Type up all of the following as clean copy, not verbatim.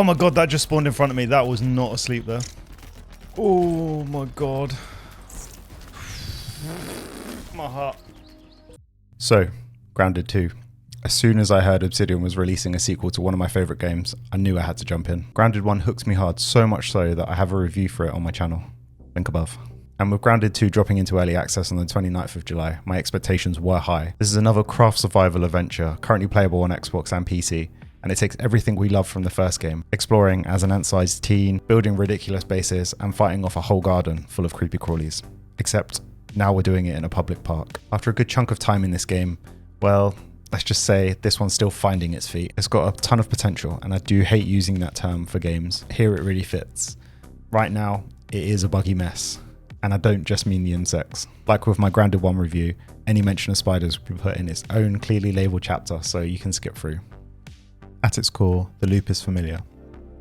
Oh my god, that just spawned in front of me. That was not asleep there. Oh my god. My heart. So, Grounded 2. As soon as I heard Obsidian was releasing a sequel to one of my favourite games, I knew I had to jump in. Grounded 1 hooked me hard, so much so that I have a review for it on my channel. Link above. And with Grounded 2 dropping into early access on the 29th of July, my expectations were high. This is another craft survival adventure, currently playable on Xbox and PC, and it takes everything we love from the first game, exploring as an ant-sized teen, building ridiculous bases, and fighting off a whole garden full of creepy crawlies. Except, now we're doing it in a public park. After a good chunk of time in this game, well, let's just say this one's still finding its feet. It's got a ton of potential, and I do hate using that term for games. Here it really fits. Right now, it is a buggy mess. And I don't just mean the insects. Like with my Grounded 1 review, any mention of spiders will be put in its own clearly labelled chapter, so you can skip through. At its core, the loop is familiar.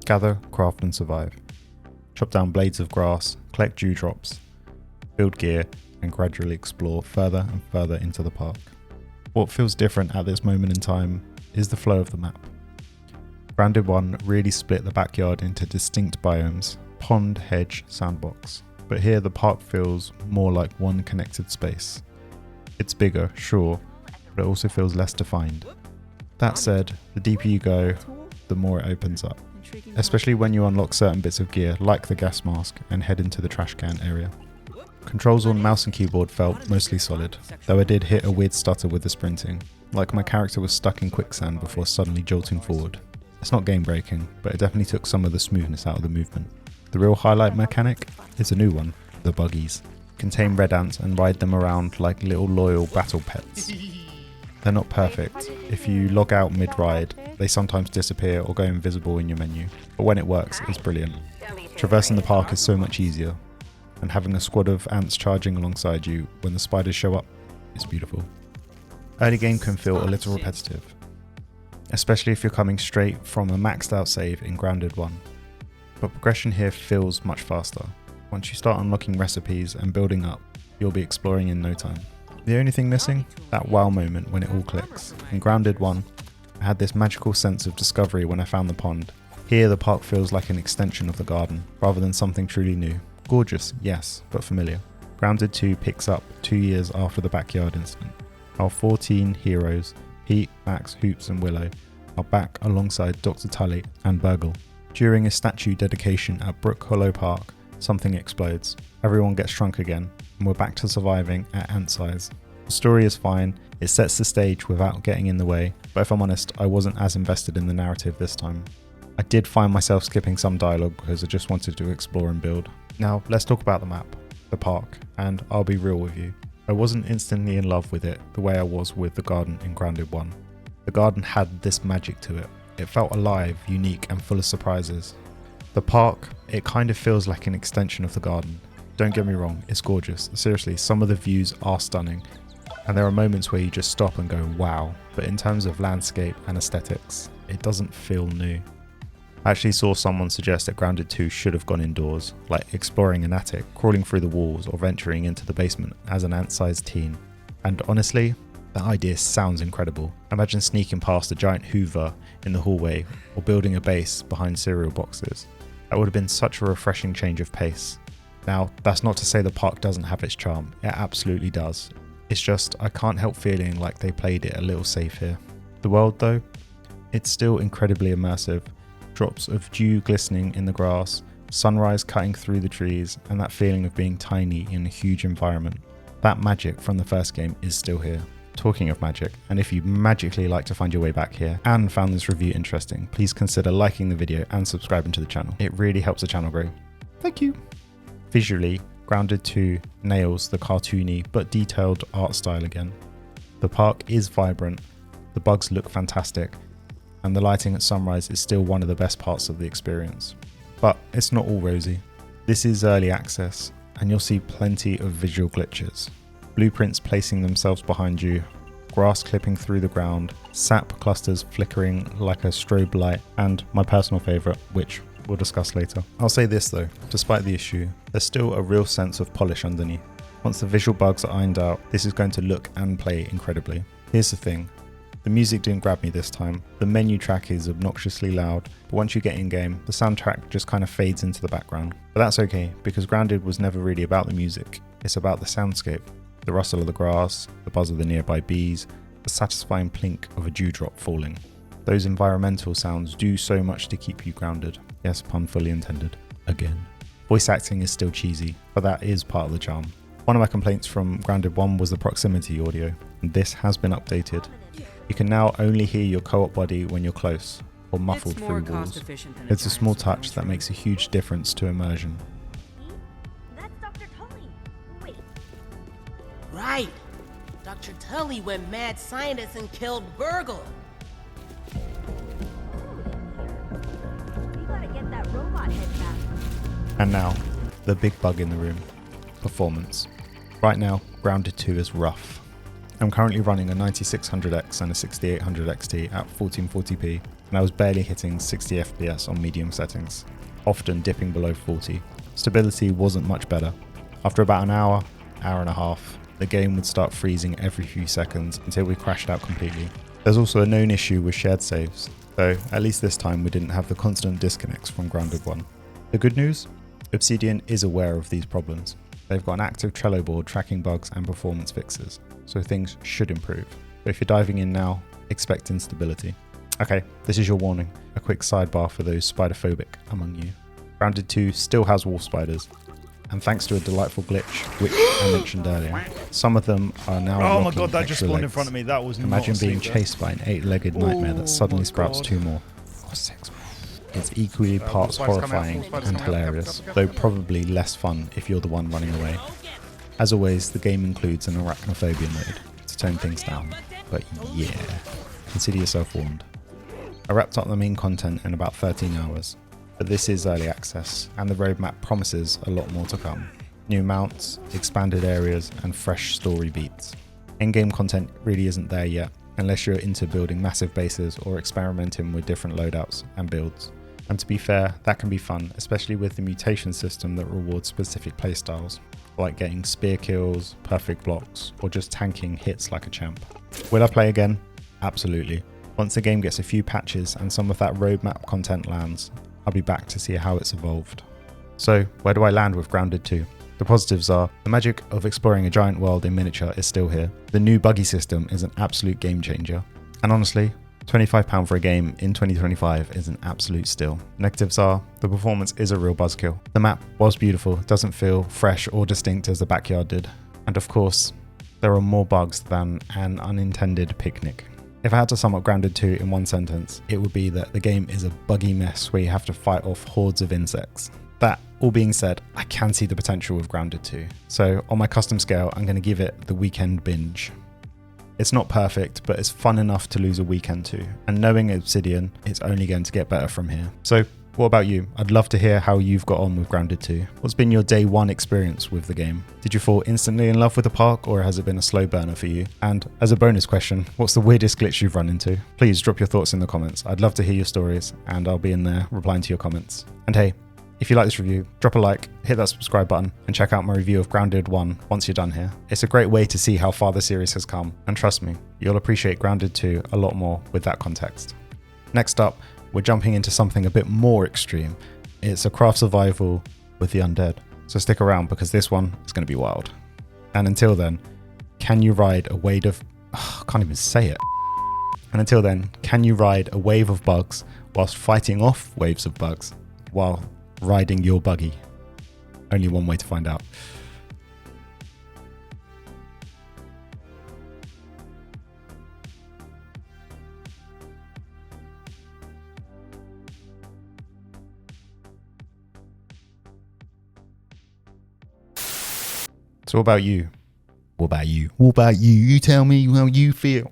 Gather, craft and survive. Chop down blades of grass, collect dewdrops, build gear, and gradually explore further and further into the park. What feels different at this moment in time is the flow of the map. Grounded 1 really split the backyard into distinct biomes: pond, hedge, sandbox. But here the park feels more like one connected space. It's bigger, sure, but it also feels less defined. That said, the deeper you go, the more it opens up. Especially when you unlock certain bits of gear, like the gas mask, and head into the trash can area. Controls on mouse and keyboard felt mostly solid, though I did hit a weird stutter with the sprinting, like my character was stuck in quicksand before suddenly jolting forward. It's not game breaking, but it definitely took some of the smoothness out of the movement. The real highlight mechanic is a new one, the buggies. Contain red ants and ride them around like little loyal battle pets. They're not perfect. If you log out mid-ride, they sometimes disappear or go invisible in your menu, but when it works, it's brilliant. Traversing the park is so much easier, and having a squad of ants charging alongside you when the spiders show up is beautiful. Early game can feel a little repetitive, especially if you're coming straight from a maxed out save in Grounded 1. But progression here feels much faster. Once you start unlocking recipes and building up, you'll be exploring in no time. The only thing missing? That wow moment when it all clicks. In Grounded 1, I had this magical sense of discovery when I found the pond. Here the park feels like an extension of the garden, rather than something truly new. Gorgeous, yes, but familiar. Grounded 2 picks up 2 years after the backyard incident. Our 14 heroes, Pete, Max, Hoops and Willow, are back alongside Dr. Tully and Burgle. During a statue dedication at Brook Hollow Park, something explodes. Everyone gets shrunk again, and we're back to surviving at ant size. The story is fine, it sets the stage without getting in the way, but if I'm honest, I wasn't as invested in the narrative this time. I did find myself skipping some dialogue because I just wanted to explore and build. Now, let's talk about the map, the park, and I'll be real with you. I wasn't instantly in love with it the way I was with the garden in Grounded 1. The garden had this magic to it. It felt alive, unique, and full of surprises. The park, it kind of feels like an extension of the garden. Don't get me wrong, it's gorgeous. Seriously, some of the views are stunning, and there are moments where you just stop and go, wow. But in terms of landscape and aesthetics, it doesn't feel new. I actually saw someone suggest that Grounded 2 should have gone indoors, like exploring an attic, crawling through the walls, or venturing into the basement as an ant-sized teen. And honestly, that idea sounds incredible. Imagine sneaking past a giant Hoover in the hallway, or building a base behind cereal boxes. That would have been such a refreshing change of pace. Now, that's not to say the park doesn't have its charm, it absolutely does. It's just, I can't help feeling like they played it a little safe here. The world though, it's still incredibly immersive. Drops of dew glistening in the grass, sunrise cutting through the trees, and that feeling of being tiny in a huge environment. That magic from the first game is still here. Talking of magic, and if you magically like to find your way back here and found this review interesting, please consider liking the video and subscribing to the channel. It really helps the channel grow. Thank you. Visually, Grounded 2 nails the cartoony but detailed art style again. The park is vibrant, the bugs look fantastic, and the lighting at sunrise is still one of the best parts of the experience. But it's not all rosy. This is early access, and you'll see plenty of visual glitches. Blueprints placing themselves behind you, grass clipping through the ground, sap clusters flickering like a strobe light, and my personal favourite, which we'll discuss later. I'll say this though, despite the issue, there's still a real sense of polish underneath. Once the visual bugs are ironed out, this is going to look and play incredibly. Here's the thing, The music didn't grab me this time. The menu track is obnoxiously loud, but once you get in game, the soundtrack just kind of fades into the background. But that's okay, because Grounded was never really about the music. It's about the soundscape. The rustle of the grass, the buzz of the nearby bees, the satisfying plink of a dewdrop falling. Those environmental sounds do so much to keep you grounded. Yes, pun fully intended. Again. Voice acting is still cheesy, but that is part of the charm. One of my complaints from Grounded 1 was the proximity audio, and this has been updated. You can now only hear your co-op buddy when you're close, or muffled through walls. It's a small touch that makes a huge difference to immersion. That's Dr. Tully. Wait. Right. Dr. Tully went mad scientist and killed Burgle. We gotta get that robot head back. And now, the big bug in the room. Performance. Right now, Grounded 2 is rough. I'm currently running a 9600X and a 6800 XT at 1440p, and I was barely hitting 60 FPS on medium settings, often dipping below 40. Stability wasn't much better. After about an hour and a half, the game would start freezing every few seconds until we crashed out completely. There's also a known issue with shared saves, though at least this time we didn't have the constant disconnects from Grounded 1. The good news? Obsidian is aware of these problems. They've got an active Trello board tracking bugs and performance fixes, so things should improve. But if you're diving in now, expect instability. Okay, this is your warning, a quick sidebar for those spider-phobic among you. Grounded 2 still has wolf spiders, and thanks to a delightful glitch, which I mentioned earlier, some of them are now Oh my unlocking god, that just extra spawned in legs. front of me. That was Imagine not being safe. chased by an 8-legged nightmare that suddenly my sprouts God. 2 more. Or 6 more. It's equally parts spiders coming out, horrifying spiders and coming out. hilarious, Go. though probably less fun if you're the one running away. As always, the game includes an Arachnophobia mode to tone things down, but yeah, consider yourself warned. I wrapped up the main content in about 13 hours, but this is early access, and the roadmap promises a lot more to come. New mounts, expanded areas, and fresh story beats. In-game content really isn't there yet, unless you're into building massive bases or experimenting with different loadouts and builds. And to be fair, that can be fun, especially with the mutation system that rewards specific playstyles, like getting spear kills, perfect blocks, or just tanking hits like a champ. Will I play again? Absolutely. Once the game gets a few patches and some of that roadmap content lands, I'll be back to see how it's evolved. So, where do I land with Grounded 2? The positives are, the magic of exploring a giant world in miniature is still here. The new buggy system is an absolute game changer. And honestly, £25 for a game in 2025 is an absolute steal. Negatives are, the performance is a real buzzkill. The map, whilst beautiful, doesn't feel fresh or distinct as the backyard did. And of course, there are more bugs than an unintended picnic. If I had to sum up Grounded 2 in one sentence, it would be that the game is a buggy mess where you have to fight off hordes of insects. That all being said, I can see the potential with Grounded 2. So on my custom scale, I'm going to give it the weekend binge. It's not perfect, but it's fun enough to lose a weekend to. And knowing Obsidian, it's only going to get better from here. So what about you? I'd love to hear how you've got on with Grounded 2. What's been your day one experience with the game? Did you fall instantly in love with the park, or has it been a slow burner for you? And as a bonus question, what's the weirdest glitch you've run into? Please drop your thoughts in the comments. I'd love to hear your stories, and I'll be in there replying to your comments. And hey, if you like this review, drop a like, hit that subscribe button, and check out my review of Grounded 1 once you're done here. It's a great way to see how far the series has come, and trust me, you'll appreciate Grounded 2 a lot more with that context. Next up, we're jumping into something a bit more extreme. It's a craft survival with the undead, so stick around because this one is going to be wild. And until then, can you ride a wave of... I can't even say it. And until then, can you ride a wave of bugs whilst fighting off waves of bugs while riding your buggy? Only one way to find out. So what about you? What about you? What about you? You tell me how you feel.